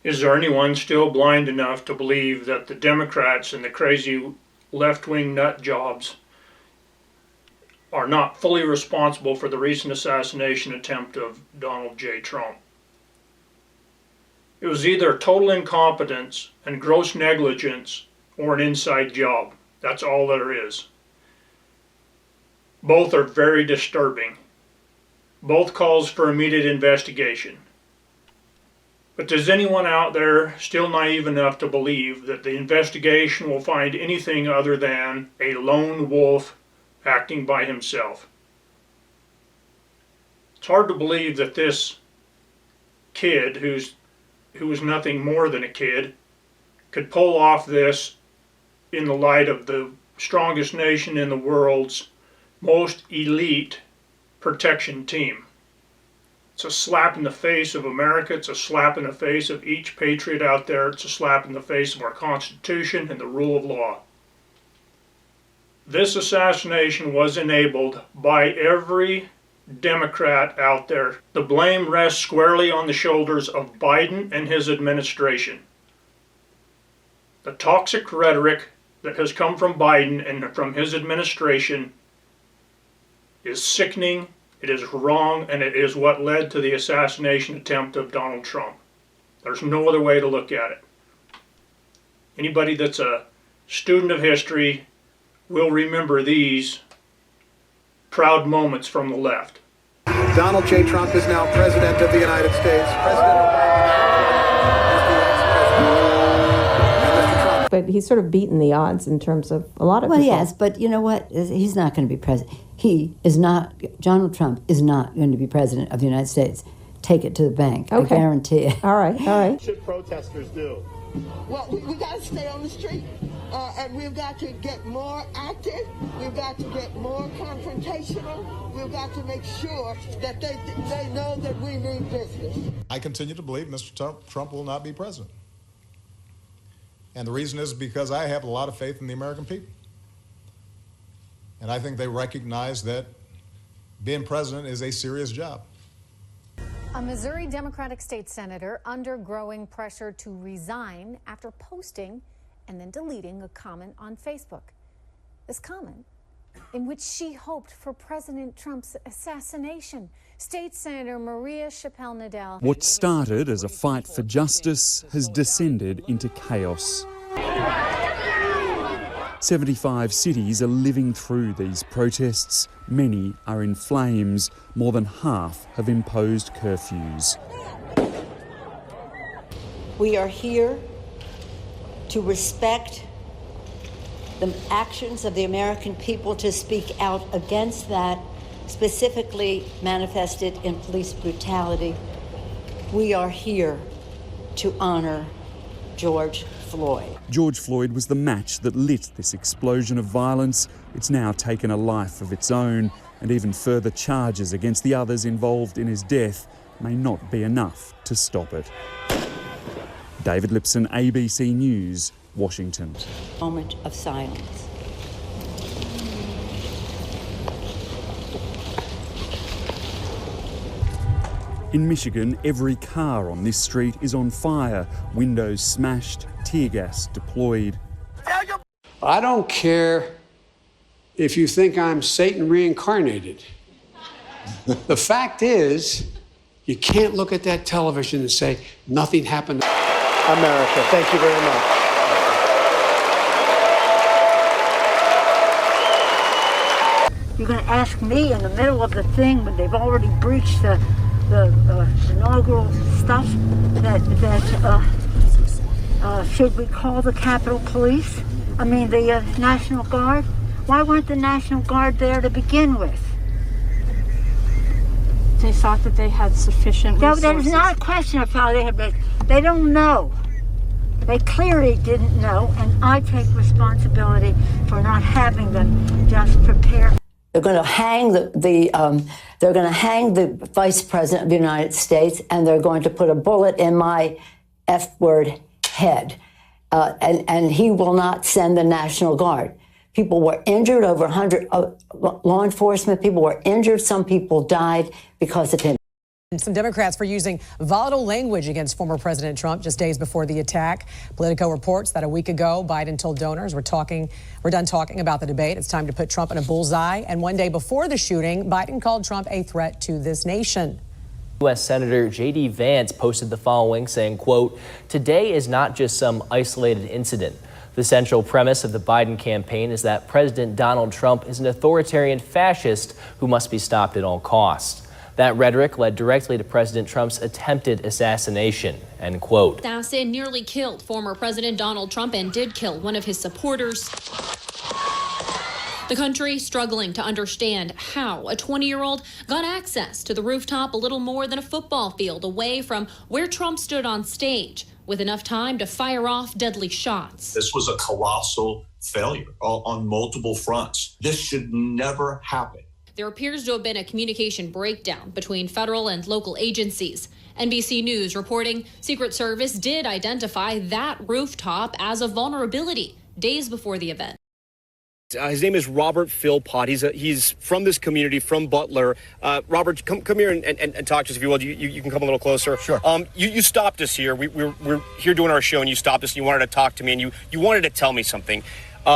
Is there anyone still blind enough to believe that the Democrats and the crazy left-wing nut jobs are not fully responsible for the recent assassination attempt of Donald J. Trump? It was either total incompetence and gross negligence or an inside job. That's all there is. Both are very disturbing. Both calls for immediate investigation. But does anyone out there still naive enough to believe that the investigation will find anything other than a lone wolf acting by himself? It's hard to believe that this kid, who was nothing more than a kid, could pull off this in the light of the strongest nation in the world's most elite protection team. It's a slap in the face of America. It's a slap in the face of each patriot out there. It's a slap in the face of our Constitution and the rule of law. This assassination was enabled by every Democrat out there. The blame rests squarely on the shoulders of Biden and his administration. The toxic rhetoric that has come from Biden and from his administration is sickening, it is wrong, and it is what led to the assassination attempt of Donald Trump. There's no other way to look at it. Anybody that's a student of history will remember these proud moments from the left. Donald J. Trump is now President of the United States. But he's sort of beaten the odds in terms of a lot of people. Well, yes, but you know what? He's not going to be president. He is not, Donald Trump is not going to be president of the United States. Take it to the bank. Okay. I guarantee it. All right, all right. What should protesters do? Well, we got to stay on the street, and we've got to get more active. We've got to get more confrontational. We've got to make sure that they know that we mean business. I continue to believe Mr. Trump will not be president. And the reason is because I have a lot of faith in the American people. And I think they recognize that being president is a serious job. A Missouri Democratic state senator under growing pressure to resign after posting and then deleting a comment on Facebook. This comment, in which she hoped for President Trump's assassination. State Senator Maria Chappelle-Nadal. What started as a fight for justice has descended into chaos. 75 cities are living through these protests. Many are in flames. More than half have imposed curfews. We are here to respect the actions of the American people, to speak out against that, specifically manifested in police brutality. We are here to honor George Floyd. George Floyd was the match that lit this explosion of violence. It's now taken a life of its own, and even further charges against the others involved in his death may not be enough to stop it. David Lipson, ABC News, Washington. Moment of silence. In Michigan, every car on this street is on fire, windows smashed, tear gas deployed. I don't care if you think I'm Satan reincarnated. The fact is, you can't look at that television and say, nothing happened. America, thank you very much. You're going to ask me in the middle of the thing when they've already breached the inaugural stuff that should we call the Capitol Police? I mean the National Guard? Why weren't the National Guard there to begin with? They thought that they had sufficient resources. That is not a question of how they had. They don't know. They clearly didn't know, and I take responsibility for not having them just prepare. They're going to hang they're going to hang the Vice President of the United States, and they're going to put a bullet in my F-word head, and he will not send the National Guard. People were injured, over 100 law enforcement people were injured. Some people died because of him. Some Democrats for using volatile language against former President Trump just days before the attack. Politico reports that a week ago, Biden told donors, we're done talking about the debate. It's time to put Trump in a bullseye. And one day before the shooting, Biden called Trump a threat to this nation. U.S. Senator J.D. Vance posted the following, saying, quote, "Today is not just some isolated incident. The central premise of the Biden campaign is that President Donald Trump is an authoritarian fascist who must be stopped at all costs. That rhetoric led directly to President Trump's attempted assassination," end quote. Assassin nearly killed former President Donald Trump and did kill one of his supporters. The country struggling to understand how a 20-year-old got access to the rooftop a little more than a football field away from where Trump stood on stage, with enough time to fire off deadly shots. This was a colossal failure on multiple fronts. This should never happen. There appears to have been a communication breakdown between federal and local agencies. NBC News reporting Secret Service did identify that rooftop as a vulnerability days before the event. His name is Robert Philpott. He's from this community, from Butler. Robert, come here and talk to us, if you will. You can come a little closer. Sure. You stopped us here. We're here doing our show, and you stopped us, and you wanted to talk to me, and you wanted to tell me something.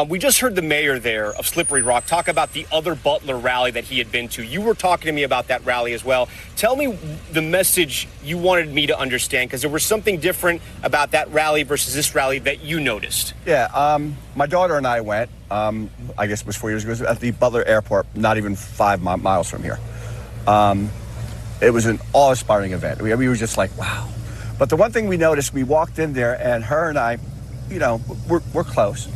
We just heard the mayor there of Slippery Rock talk about the other Butler rally that he had been to. You were talking to me about that rally as well. Tell me the message you wanted me to understand, because there was something different about that rally versus this rally that you noticed. Yeah, my daughter and I went, I guess it was 4 years ago, it was at the Butler Airport, not even 5 miles from here. It was an awe-inspiring event. We were just like, wow. But the one thing we noticed, we walked in there, and her and I, we're close.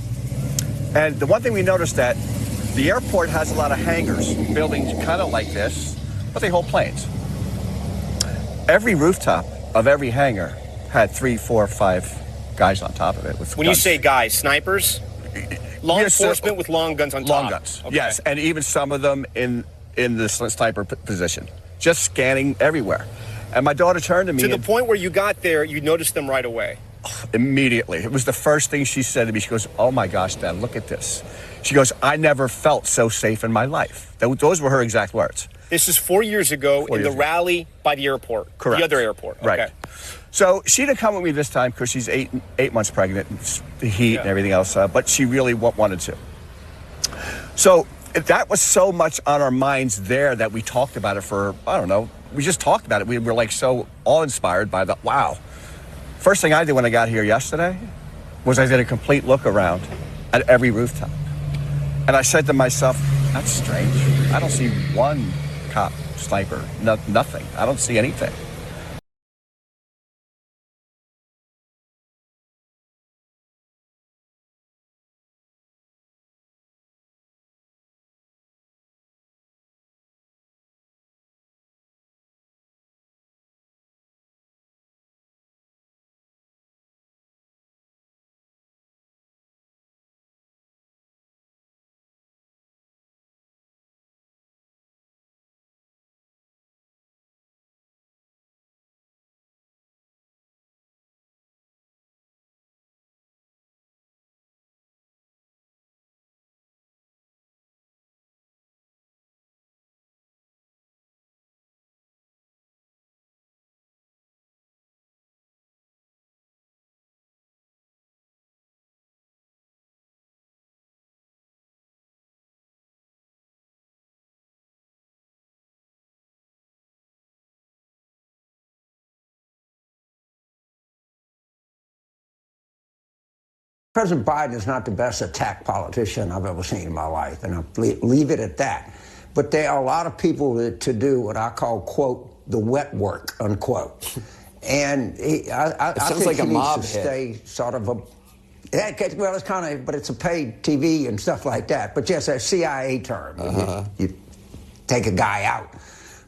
And the one thing we noticed that the airport has a lot of hangars, buildings kind of like this, but they hold planes. Every rooftop of every hangar had 3, 4, 5 guys on top of it with When guns. you say guys, snipers? Law enforcement with long guns on top? Long guns, okay. yes. And even some of them in the sniper position, just scanning everywhere. And my daughter turned to me. To the point where you got there, you noticed them right away. Immediately. It was the first thing she said to me. She goes, "Oh my gosh, Dad, look at this." She goes, "I never felt so safe in my life." Those were her exact words. This is 4 years ago in the rally by the airport. Correct. The other airport. Right. Okay. So she didn't come with me this time because she's eight months pregnant, and the heat and everything else, but she really wanted to. So that was so much on our minds there that we talked about it for, I don't know, we just talked about it. We were like so awe-inspired by the, wow. First thing I did when I got here yesterday was I did a complete look around at every rooftop. And I said to myself, that's strange. I don't see one cop, sniper, nothing. I don't see anything. President Biden is not the best attack politician I've ever seen in my life, and I'll leave it at that. But there are a lot of people to do what I call, quote, the wet work, unquote. And I think like he a needs mob to hit. stay sort of a... Well, it's kind of, but it's a paid TV and stuff like that. But yes, a CIA term. You take a guy out.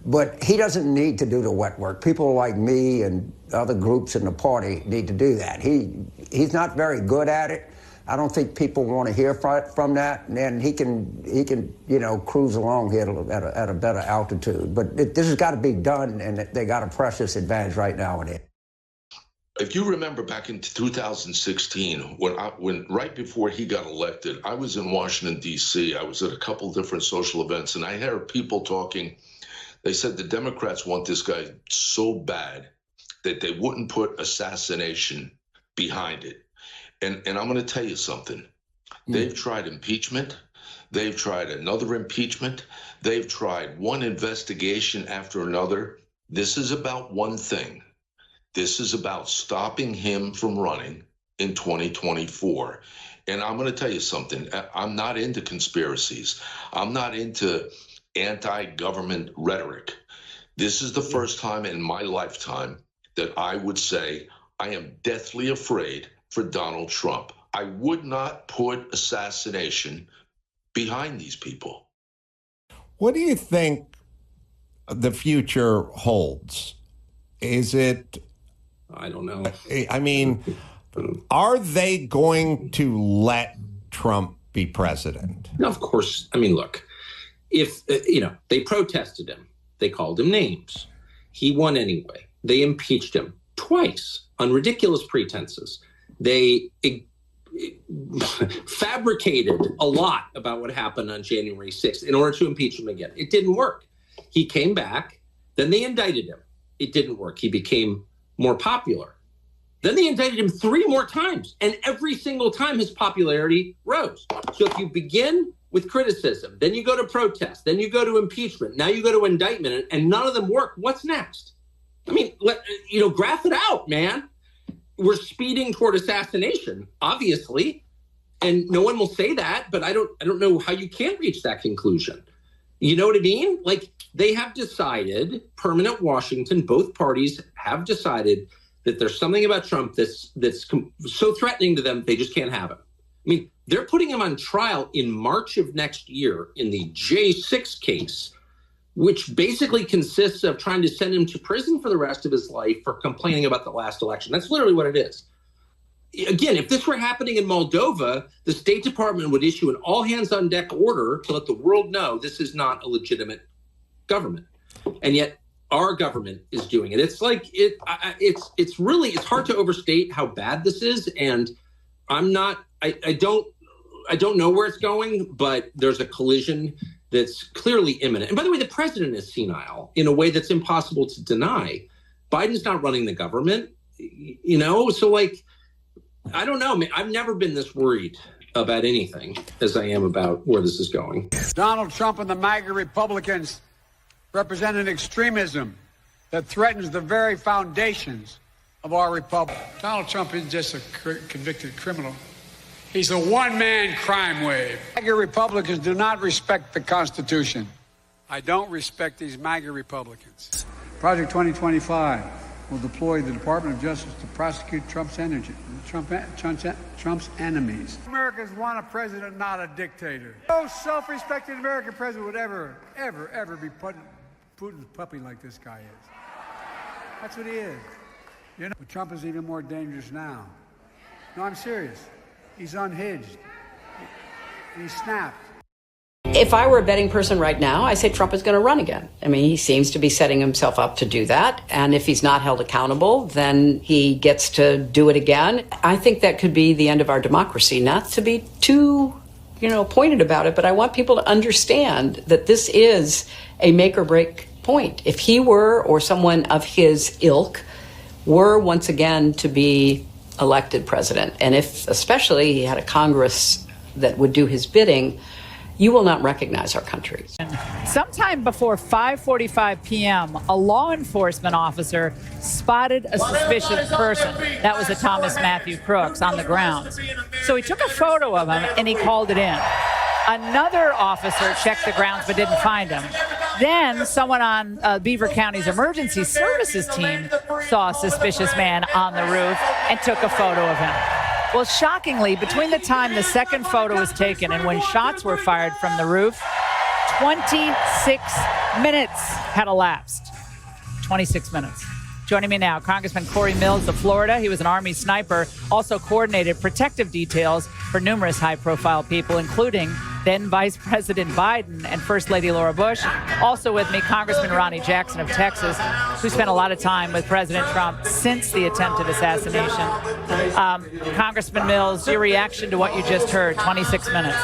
But he doesn't need to do the wet work. People like me and other groups in the party need to do that. He's not very good at it. I don't think people want to hear from that. And he can cruise along here at a better altitude. But this has got to be done, and they got a precious advantage right now in it. If you remember back in 2016, when right before he got elected, I was in Washington, D.C. I was at a couple different social events, and I heard people talking They said the Democrats want this guy so bad that they wouldn't put assassination behind it. And I'm going to tell you something. They've tried impeachment. They've tried another impeachment. They've tried one investigation after another. This is about one thing. This is about stopping him from running in 2024. And I'm going to tell you something. I'm not into conspiracies. I'm not into anti-government rhetoric. This is the first time in my lifetime that I would say I am deathly afraid for Donald Trump. I would not put assassination behind these people. What do you think the future holds? Is it... I don't know. I mean, are they going to let Trump be president? No, of course. I mean, look, if, they protested him, they called him names. He won anyway. They impeached him twice on ridiculous pretenses. They fabricated a lot about what happened on January 6th in order to impeach him again. It didn't work. He came back. Then they indicted him. It didn't work. He became more popular. Then they indicted him 3 more times. And every single time his popularity rose. So if you begin with criticism, then you go to protest, then you go to impeachment, now you go to indictment, and none of them work, what's next? I mean, graph it out, man. We're speeding toward assassination, obviously, and no one will say that, but I don't know how you can't reach that conclusion. You know what I mean? Like, they have decided, permanent Washington, both parties have decided that there's something about Trump that's so threatening to them, they just can't have him. I mean, they're putting him on trial in March of next year in the J6 case, which basically consists of trying to send him to prison for the rest of his life for complaining about the last election. That's literally what it is. Again, if this were happening in Moldova, the State Department would issue an all-hands-on-deck order to let the world know this is not a legitimate government. And yet our government is doing it. It's like it's hard to overstate how bad this is. And I don't know where it's going, but there's a collision that's clearly imminent. And by the way, the president is senile in a way that's impossible to deny. Biden's not running the government, so like, I don't know. I've never been this worried about anything as I am about where this is going. Donald Trump and the MAGA Republicans represent an extremism that threatens the very foundations of our republic. Donald Trump isn't just a convicted criminal. He's a one-man crime wave. MAGA Republicans do not respect the Constitution. I don't respect these MAGA Republicans. Project 2025 will deploy the Department of Justice to prosecute Trump's enemies. Americans want a president, not a dictator. No self-respecting American president would ever be Putin's puppy like this guy is. That's what he is. But Trump is even more dangerous now. No, I'm serious. He's unhinged. He snapped. If I were a betting person right now, I say Trump is going to run again. I mean, he seems to be setting himself up to do that. And if he's not held accountable, then he gets to do it again. I think that could be the end of our democracy. Not to be too, pointed about it, but I want people to understand that this is a make or break point. If he were, or someone of his ilk, were once again to be elected president, and if especially he had a Congress that would do his bidding, you will not recognize our country. Sometime before 5:45 p.m., a law enforcement officer spotted a suspicious person. That was a Thomas Matthew Crooks on the grounds. So he took a photo of him and he called it in. Another officer checked the grounds but didn't find him. Then someone on Beaver County's emergency services team saw a suspicious man on the roof and took a photo of him. Well, shockingly, between the time the second photo was taken and when shots were fired from the roof, 26 minutes had elapsed. 26 minutes. Joining me now, Congressman Corey Mills of Florida. He was an Army sniper, also coordinated protective details for numerous high-profile people, including then Vice President Biden and First Lady Laura Bush. Also with me, Congressman Ronnie Jackson of Texas, who spent a lot of time with President Trump since the attempted assassination. Congressman Mills, your reaction to what you just heard, 26 minutes.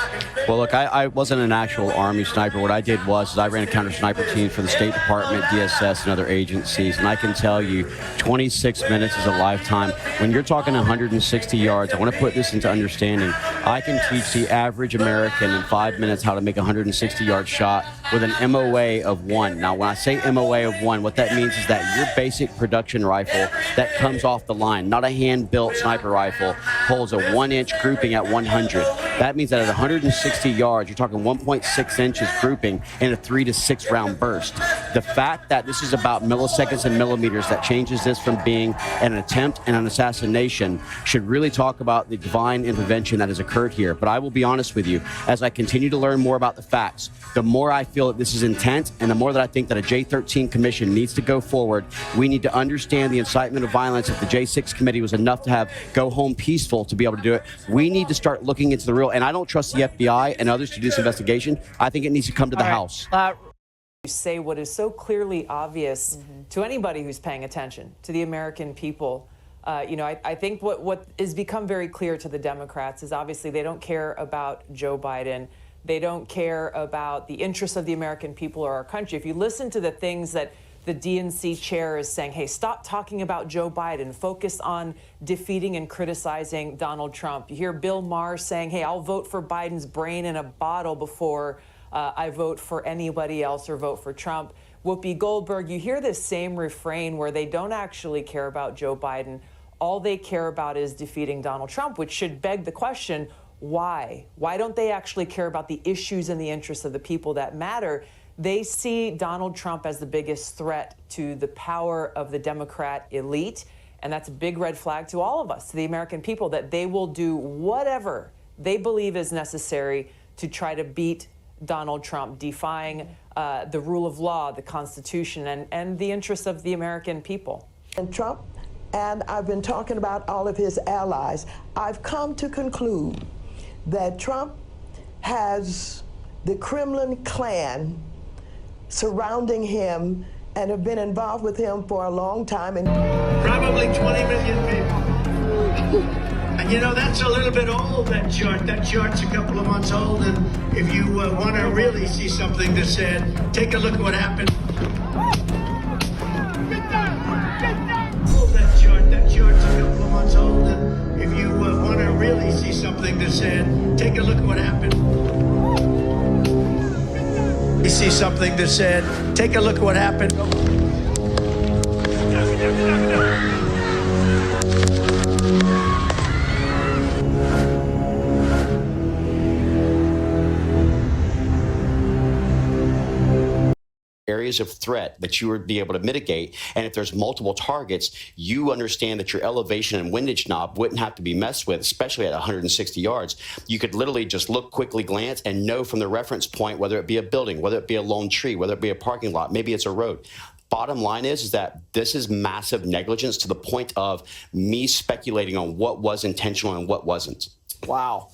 Well, look, I wasn't an actual Army sniper. What I did was I ran a counter sniper team for the State Department, DSS, and other agencies. And I can tell you, 26 minutes is a lifetime. When you're talking 160 yards, I want to put this into understanding. I can teach the average American in 5 minutes how to make a 160-yard shot with an MOA of 1. Now, when I say MOA of 1, what that means is that your basic production rifle that comes off the line, not a hand-built sniper rifle, holds a 1-inch grouping at 100. That means that at 160 yards, you're talking 1.6 inches grouping in a 3 to 6 round burst. The fact that this is about milliseconds and millimeters that changes this from being an attempt and an assassination should really talk about the divine intervention that has occurred here. But I will be honest with you, as I continue to learn more about the facts, the more I feel that this is intent and the more that I think that a J13 commission needs to go forward. We need to understand the incitement of violence. If the J6 committee was enough to have go home peaceful to be able to do it, we need to start looking into the real. And I don't trust the FBI and others to do this investigation. I think it needs to come to the House. Say what is so clearly obvious to anybody who's paying attention to the American people. I think what has become very clear to the Democrats is obviously they don't care about Joe Biden. They don't care about the interests of the American people or our country. If you listen to the things that the DNC chair is saying, hey, stop talking about Joe Biden, focus on defeating and criticizing Donald Trump. You hear Bill Maher saying, hey, I'll vote for Biden's brain in a bottle before I vote for anybody else or vote for Trump. Whoopi Goldberg, you hear this same refrain where they don't actually care about Joe Biden. All they care about is defeating Donald Trump, which should beg the question, why? Why don't they actually care about the issues and the interests of the people that matter? They see Donald Trump as the biggest threat to the power of the Democrat elite. And that's a big red flag to all of us, to the American people, that they will do whatever they believe is necessary to try to beat Donald Trump, defying the rule of law, the Constitution, and the interests of the American people. And Trump, and I've been talking about all of his allies, I've come to conclude that Trump has the Kremlin clan surrounding him and have been involved with him for a long time. And probably 20 million people. And you know, that's a little bit old, that chart. That chart's a couple of months old. And if you want to really see something that's said, take a look at what happened. That chart's a couple of months old. And if you want to really see something that's said, take a look at what happened. You see something that said, take a look at what happened. Areas of threat that you would be able to mitigate. And if there's multiple targets, you understand that your elevation and windage knob wouldn't have to be messed with, especially at 160 yards. You could literally just look, quickly glance, and know from the reference point, whether it be a building, whether it be a lone tree, whether it be a parking lot, maybe it's a road. Bottom line is that this is massive negligence to the point of me speculating on what was intentional and what wasn't. Wow.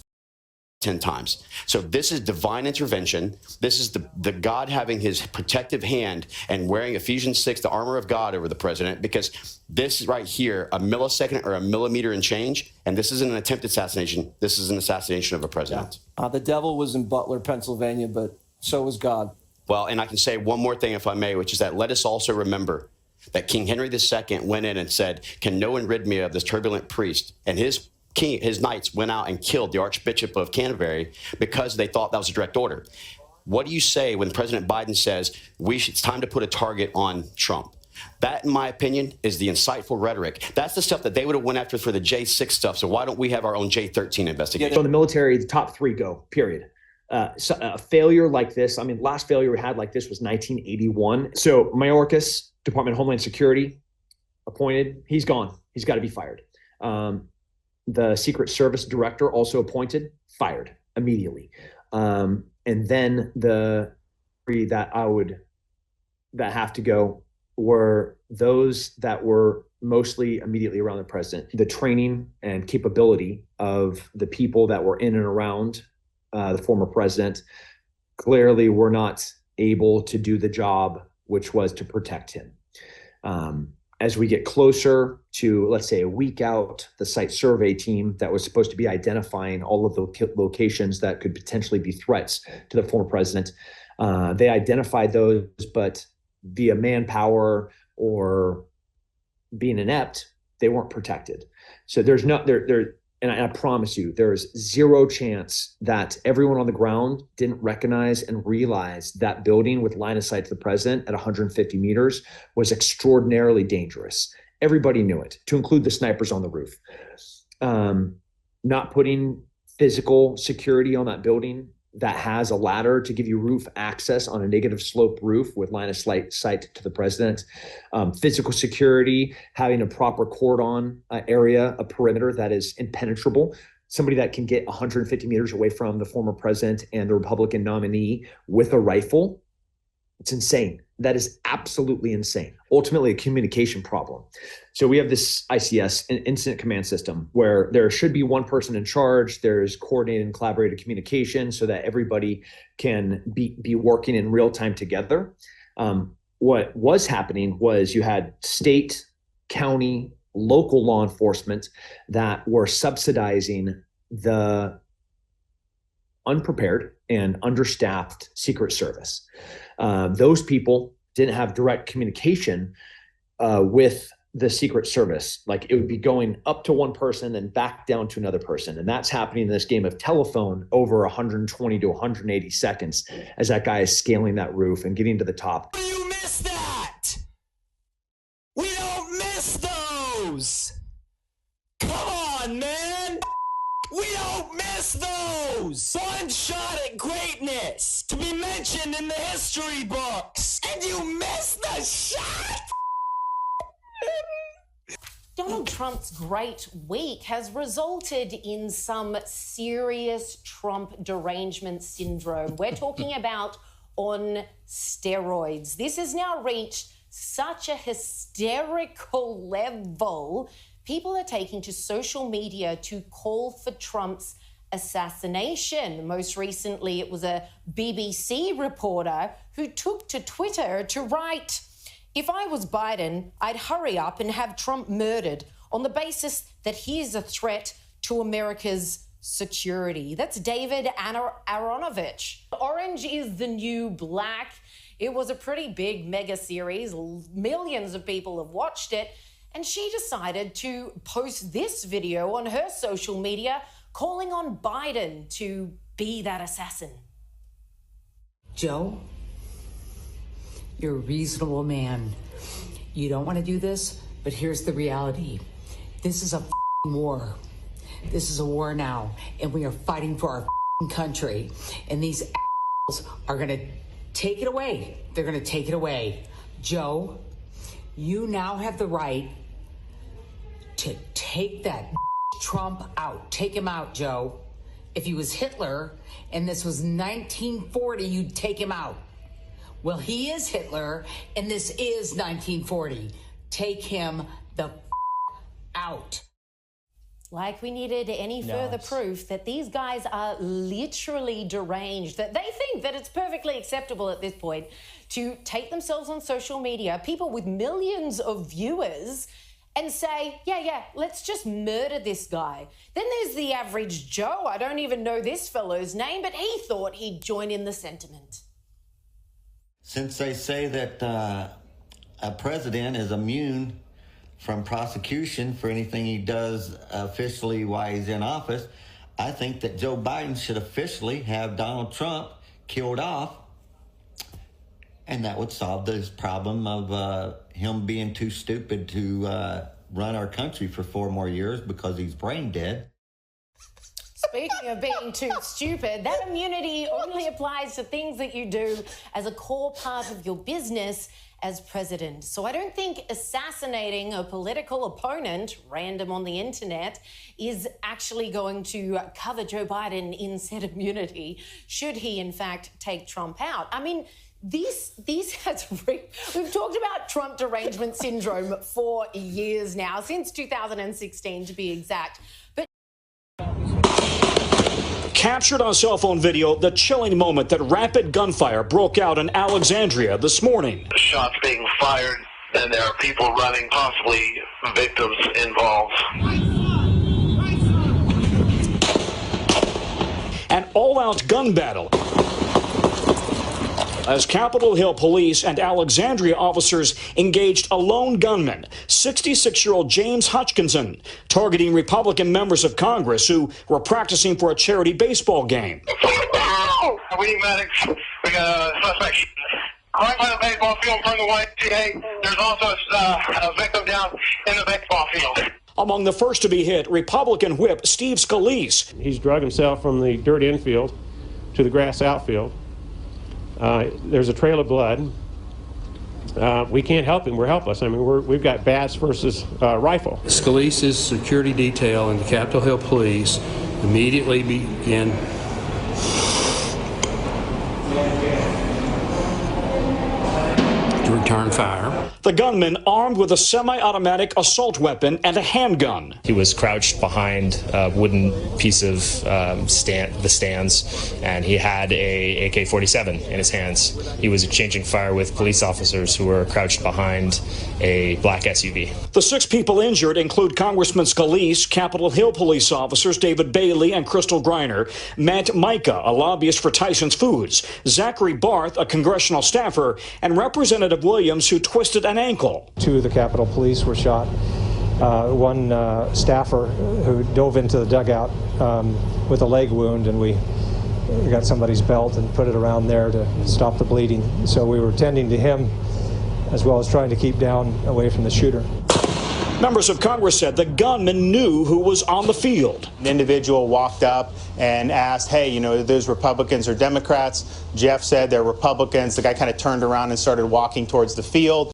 10 times. So this is divine intervention. This is the God having his protective hand and wearing Ephesians 6, the armor of God, over the president, because this is right here, a millisecond or a millimeter and change, and this isn't an attempted assassination. This is an assassination of a president. The devil was in Butler, Pennsylvania, but so was God. Well, and I can say one more thing, if I may, which is that let us also remember that King Henry II went in and said, can no one rid me of this turbulent priest? And his knights went out and killed the Archbishop of Canterbury because they thought that was a direct order. What do you say when President Biden says it's time to put a target on Trump? That, in my opinion, is the inciteful rhetoric. That's the stuff that they would have went after for the J6 stuff. So why don't we have our own J13 investigation? So in the military, the top three go, period. So a failure like this, last failure we had like this was 1981. So Mayorkas, Department of Homeland Security, appointed. He's gone. He's got to be fired. The Secret Service director, also appointed, fired immediately. And then the three that have to go were those that were mostly immediately around the president. The training and capability of the people that were in and around the former president, clearly were not able to do the job, which was to protect him. As we get closer to, let's say, a week out, the site survey team that was supposed to be identifying all of the locations that could potentially be threats to the former president, they identified those, but via manpower or being inept, they weren't protected. So there's no there. And I promise you, there's zero chance that everyone on the ground didn't recognize and realize that building with line of sight to the president at 150 meters was extraordinarily dangerous. Everybody knew it, to include the snipers on the roof. Not putting physical security on that building that has a ladder to give you roof access on a negative slope roof with line of sight to the president. Physical security, having a proper cordon area, a perimeter that is impenetrable. Somebody that can get 150 meters away from the former president and the Republican nominee with a rifle. It's insane. That is absolutely insane. Ultimately, a communication problem. So we have this ICS, an incident command system, where there should be one person in charge. There's coordinated and collaborated communication so that everybody can be working in real time together. What was happening was you had state, county, local law enforcement that were subsidizing the unprepared and understaffed Secret Service. Those people didn't have direct communication with the Secret Service. Like, it would be going up to one person and back down to another person. And that's happening in this game of telephone over 120 to 180 seconds as that guy is scaling that roof and getting to the top. You missed that! We don't miss those! Come on, man! We don't miss those! One shot at greatness to be mentioned in the history books! And you missed the shot?! Donald Trump's great week has resulted in some serious Trump derangement syndrome. We're talking about on steroids. This has now reached such a hysterical level. People are taking to social media to call for Trump's assassination. Most recently, it was a BBC reporter who took to Twitter to write, "If I was Biden, I'd hurry up and have Trump murdered on the basis that he is a threat to America's security." That's David Aronovich. Orange is the New Black. It was a pretty big mega series. Millions of people have watched it. And she decided to post this video on her social media calling on Biden to be that assassin. Joe, you're a reasonable man. You don't want to do this, but here's the reality. This is a war. This is a war now, and we are fighting for our country. And these are going to take it away. They're going to take it away. Joe, you now have the right to take that Trump out. Take him out, Joe. If he was Hitler and this was 1940, you'd take him out. Well, he is Hitler, and this is 1940. Take him the out. Like we needed any further proof that these guys are literally deranged, that they think that it's perfectly acceptable at this point to take themselves on social media, people with millions of viewers, and say, yeah, let's just murder this guy. Then there's the average Joe. I don't even know this fellow's name, but he thought he'd join in the sentiment. Since they say that a president is immune from prosecution for anything he does officially while he's in office, I think that Joe Biden should officially have Donald Trump killed off, and that would solve this problem of him being too stupid to run our country for 4 more years because he's brain dead. Speaking of being too stupid, that immunity only applies to things that you do as a core part of your business as president. So I don't think assassinating a political opponent, random on the internet, is actually going to cover Joe Biden in said immunity, should he in fact take Trump out. I mean, we've talked about Trump derangement syndrome for years now, since 2016 to be exact. But captured on cell phone video the chilling moment that rapid gunfire broke out in Alexandria this morning. Shots being fired, and there are people running, possibly victims involved. An all-out gun battle as Capitol Hill police and Alexandria officers engaged a lone gunman, 66-year-old James Hutchinson, targeting Republican members of Congress who were practicing for a charity baseball game. We need medics. We got a suspect right by the baseball field from the YMCA. There's also a victim down in the baseball field. Among the first to be hit, Republican whip Steve Scalise. He's drug himself from the dirt infield to the grass outfield. There's a trail of blood. We can't help him. We're helpless. I mean, we've got bats versus rifle. Scalise's security detail and the Capitol Hill police immediately began to return fire. The gunman armed with a semi-automatic assault weapon and a handgun. He was crouched behind a wooden piece of the stands, and he had a AK-47 in his hands. He was exchanging fire with police officers who were crouched behind a black SUV. The 6 people injured include Congressman Scalise, Capitol Hill police officers David Bailey and Crystal Griner, Matt Micah, a lobbyist for Tyson's Foods, Zachary Barth, a congressional staffer, and Representative Williams, who twisted an ankle. 2 of the Capitol Police were shot. One staffer who dove into the dugout with a leg wound, and we got somebody's belt and put it around there to stop the bleeding. So we were tending to him as well as trying to keep down away from the shooter. Members of Congress said the gunman knew who was on the field. An individual walked up and asked, hey, you know, are those Republicans or Democrats? Jeff said they're Republicans. The guy kind of turned around and started walking towards the field.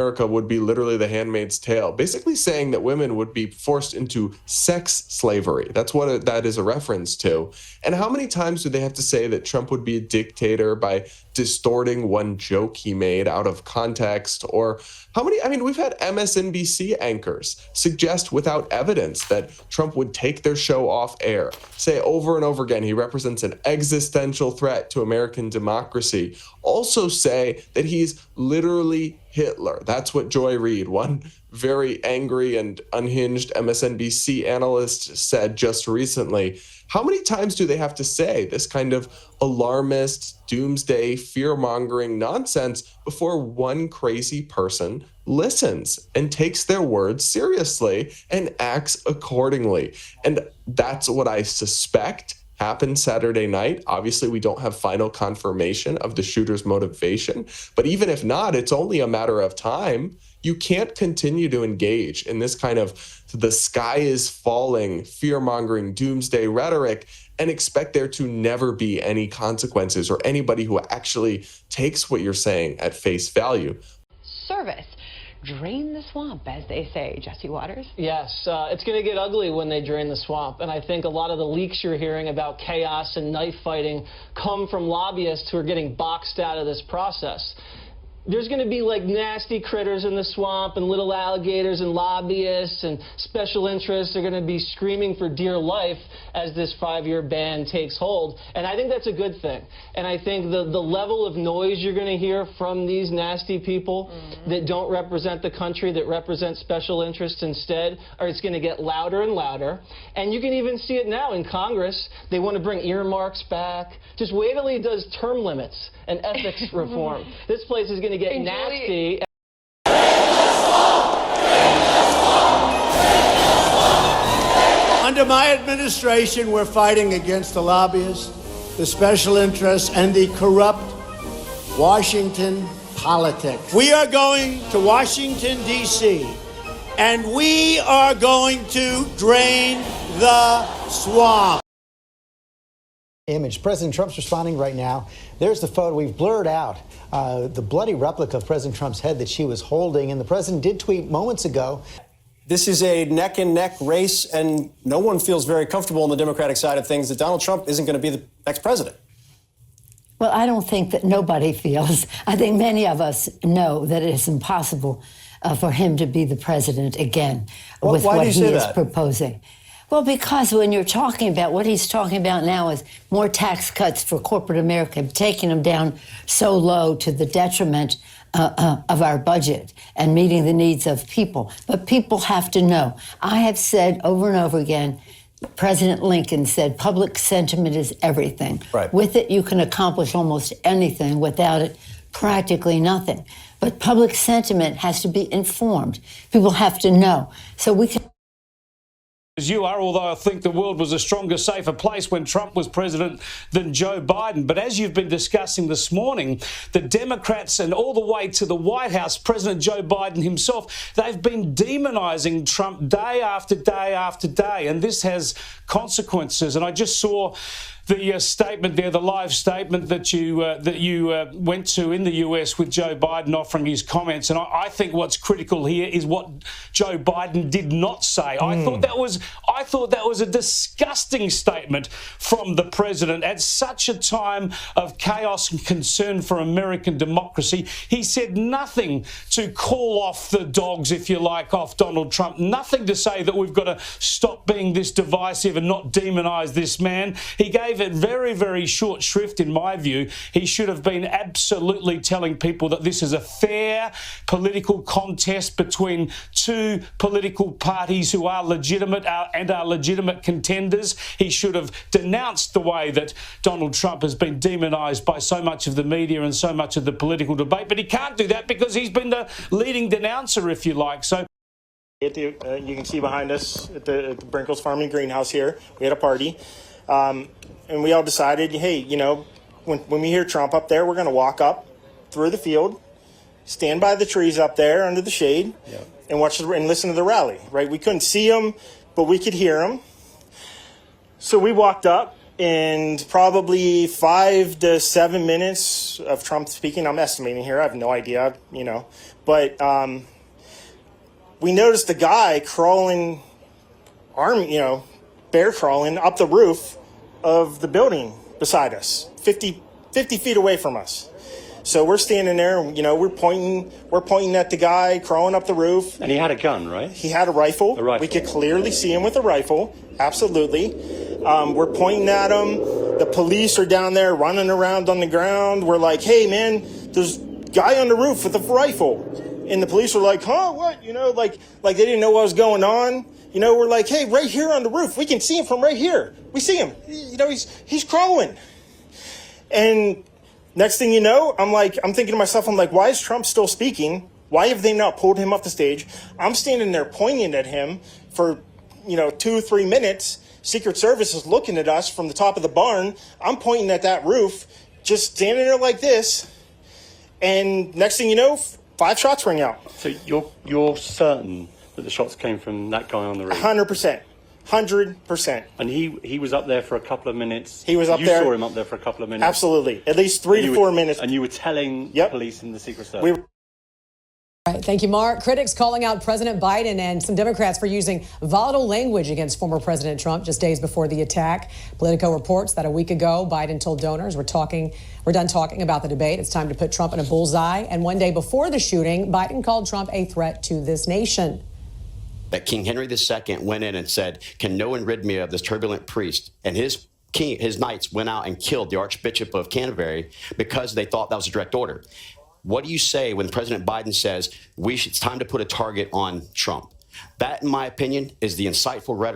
America would be literally the handmaid's tale, basically saying that women would be forced into sex slavery. That's what that is a reference to. And how many times do they have to say that Trump would be a dictator by distorting one joke he made out of context? Or how many, I mean, we've had MSNBC anchors suggest without evidence that Trump would take their show off air, say over and over again he represents an existential threat to American democracy, also say that he's literally Hitler. That's what Joy Reid, one very angry and unhinged MSNBC analyst, said just recently. How many times do they have to say this kind of alarmist, doomsday, fear-mongering nonsense before one crazy person listens and takes their words seriously and acts accordingly? And that's what I suspect happened Saturday night. Obviously, we don't have final confirmation of the shooter's motivation, but even if not, it's only a matter of time. You can't continue to engage in this kind of the sky is falling, fear-mongering, doomsday rhetoric and expect there to never be any consequences or anybody who actually takes what you're saying at face value. Service. Drain the swamp, as they say. Jesse Waters? Yes, it's going to get ugly when they drain the swamp. And I think a lot of the leaks you're hearing about chaos and knife fighting come from lobbyists who are getting boxed out of this process. There's going to be like nasty critters in the swamp and little alligators and lobbyists and special interests are going to be screaming for dear life as this 5-year ban takes hold. And I think that's a good thing. And I think the level of noise you're going to hear from these nasty people that don't represent the country, that represent special interests instead, it's going to get louder and louder. And you can even see it now in Congress. They want to bring earmarks back. Just wait till he does term limits and ethics reform. This place is going to get nasty. Under my administration, we're fighting against the lobbyists, the special interests, and the corrupt Washington politics. We are going to Washington, D.C., and we are going to drain the swamp. Image. President Trump's responding right now. There's the photo. We've blurred out the bloody replica of President Trump's head that she was holding. And the president did tweet moments ago. This is a neck-and-neck race, and no one feels very comfortable on the Democratic side of things that Donald Trump isn't going to be the next president. Well, I don't think that nobody feels. I think many of us know that it is impossible for him to be the president again with what he is proposing. Well, because when you're talking about what he's talking about now is more tax cuts for corporate America, taking them down so low to the detriment of our budget and meeting the needs of people. But people have to know. I have said over and over again, President Lincoln said public sentiment is everything. Right. With it, you can accomplish almost anything. Without it, practically nothing. But public sentiment has to be informed. People have to know. So we can... As you are, although I think the world was a stronger, safer place when Trump was president than Joe Biden. But as you've been discussing this morning, the Democrats and all the way to the White House, President Joe Biden himself, they've been demonizing Trump day after day after day. And this has consequences. And I just saw the statement there, the live statement that you went to in the US with Joe Biden offering his comments. And I think what's critical here is what Joe Biden did not say. I thought that was a disgusting statement from the president at such a time of chaos and concern for American democracy. He said nothing to call off the dogs, if you like, off Donald Trump. Nothing to say that we've got to stop being this divisive and not demonize this man. He gave it very, very short shrift, in my view. He should have been absolutely telling people that this is a fair political contest between two political parties who are legitimate and are legitimate contenders. He should have denounced the way that Donald Trump has been demonized by so much of the media and so much of the political debate. But he can't do that because he's been the leading denouncer, if you like. So you can see behind us at the Brinkles Farming Greenhouse here, we had a party. And we all decided, hey, you know, when we hear Trump up there, we're going to walk up through the field, stand by the trees up there under the shade, and watch and listen to the rally, right? We couldn't see him, but we could hear him. So we walked up, and probably 5 to 7 minutes of Trump speaking. I'm estimating here. I have no idea, you know. But we noticed a guy crawling, bear crawling up the roof of the building beside us, 50 feet away from us. So we're standing there, you know, we're pointing at the guy crawling up the roof. And he had a gun, right? He had a rifle. We could clearly see him with a rifle. Absolutely. We're pointing at him. The police are down there running around on the ground. We're like, hey man, there's a guy on the roof with a rifle. And the police were like, huh, what? You know, like they didn't know what was going on. You know, we're like, hey, right here on the roof, we can see him from right here. We see him. You know, he's crawling. And next thing you know, I'm thinking to myself, why is Trump still speaking? Why have they not pulled him off the stage? I'm standing there pointing at him for, 2 or 3 minutes. Secret Service is looking at us from the top of the barn. I'm pointing at that roof, just standing there like this. And next thing you know, 5 shots ring out. So you're certain that the shots came from that guy on the roof? 100%. 100%. And he was up there for a couple of minutes. He was up there. You saw him up there for a couple of minutes. Absolutely. At least 3 to 4 minutes. And you were telling the police and the Secret Service. All right, thank you, Mark. Critics calling out President Biden and some Democrats for using volatile language against former President Trump just days before the attack. Politico reports that a week ago, Biden told donors, we're done talking about the debate. It's time to put Trump in a bullseye. And one day before the shooting, Biden called Trump a threat to this nation. That King Henry II went in and said, can no one rid me of this turbulent priest? And his knights went out and killed the Archbishop of Canterbury because they thought that was a direct order. What do you say when President Biden says it's time to put a target on Trump? That, in my opinion, is the incitful rhetoric